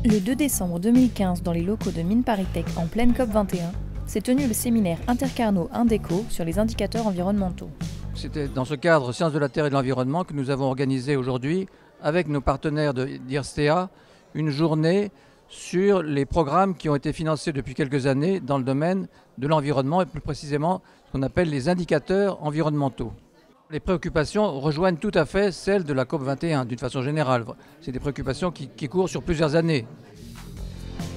Le 2 décembre 2015, dans les locaux de Mines ParisTech en pleine COP21, s'est tenu le séminaire Intercarno Indeco sur les indicateurs environnementaux. C'était dans ce cadre Sciences de la Terre et de l'Environnement que nous avons organisé aujourd'hui, avec nos partenaires d'IRSTEA, une journée sur les programmes qui ont été financés depuis quelques années dans le domaine de l'environnement et plus précisément ce qu'on appelle les indicateurs environnementaux. Les préoccupations rejoignent tout à fait celles de la COP21 d'une façon générale. C'est des préoccupations qui courent sur plusieurs années.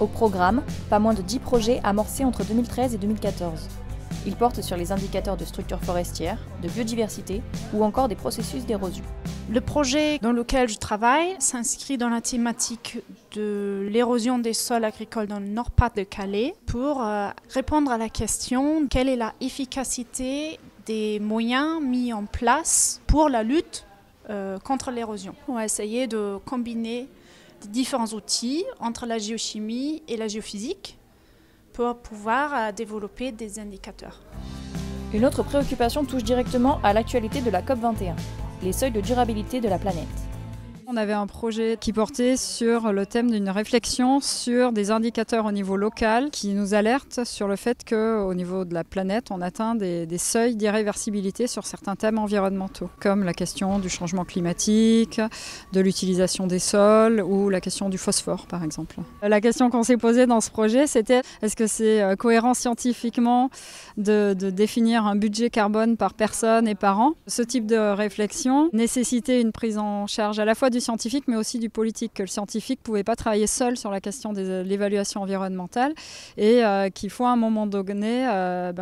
Au programme, pas moins de 10 projets amorcés entre 2013 et 2014. Ils portent sur les indicateurs de structure forestière, de biodiversité ou encore des processus d'érosion. Le projet dans lequel je travaille s'inscrit dans la thématique de l'érosion des sols agricoles dans le Nord-Pas-de-Calais pour répondre à la question quelle est l'efficacité des moyens mis en place pour la lutte contre l'érosion. On va essayer de combiner différents outils entre la géochimie et la géophysique pour pouvoir développer des indicateurs. Une autre préoccupation touche directement à l'actualité de la COP21, les seuils de durabilité de la planète. On avait un projet qui portait sur le thème d'une réflexion sur des indicateurs au niveau local qui nous alertent sur le fait qu'au niveau de la planète, on atteint des seuils d'irréversibilité sur certains thèmes environnementaux, comme la question du changement climatique, de l'utilisation des sols ou la question du phosphore, par exemple. La question qu'on s'est posée dans ce projet, c'était est-ce que c'est cohérent scientifiquement de définir un budget carbone par personne et par an? Ce type de réflexion nécessitait une prise en charge à la fois du scientifique mais aussi du politique, que le scientifique ne pouvait pas travailler seul sur la question de l'évaluation environnementale et qu'il faut à un moment donné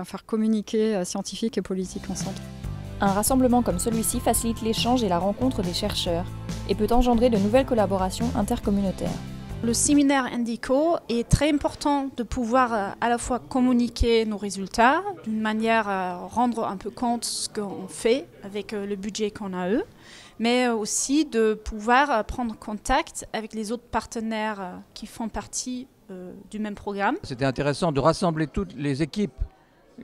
faire communiquer scientifique et politique ensemble. Un rassemblement comme celui-ci facilite l'échange et la rencontre des chercheurs et peut engendrer de nouvelles collaborations intercommunautaires. Le séminaire Indeco est très important de pouvoir à la fois communiquer nos résultats, d'une manière à rendre un peu compte de ce qu'on fait avec le budget qu'on a eux, mais aussi de pouvoir prendre contact avec les autres partenaires qui font partie du même programme. C'était intéressant de rassembler toutes les équipes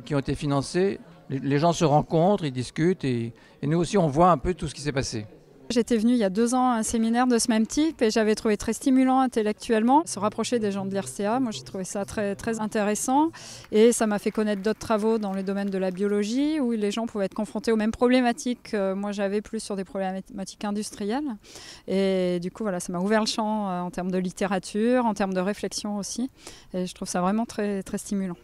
qui ont été financées. Les gens se rencontrent, ils discutent et nous aussi on voit un peu tout ce qui s'est passé. J'étais venue il y a 2 ans à un séminaire de ce même type et j'avais trouvé très stimulant intellectuellement. Se rapprocher des gens de l'IRSTEA, moi j'ai trouvé ça très, très intéressant et ça m'a fait connaître d'autres travaux dans le domaine de la biologie où les gens pouvaient être confrontés aux mêmes problématiques que moi j'avais plus sur des problématiques industrielles. Et du coup voilà, ça m'a ouvert le champ en termes de littérature, en termes de réflexion aussi et je trouve ça vraiment très, très stimulant.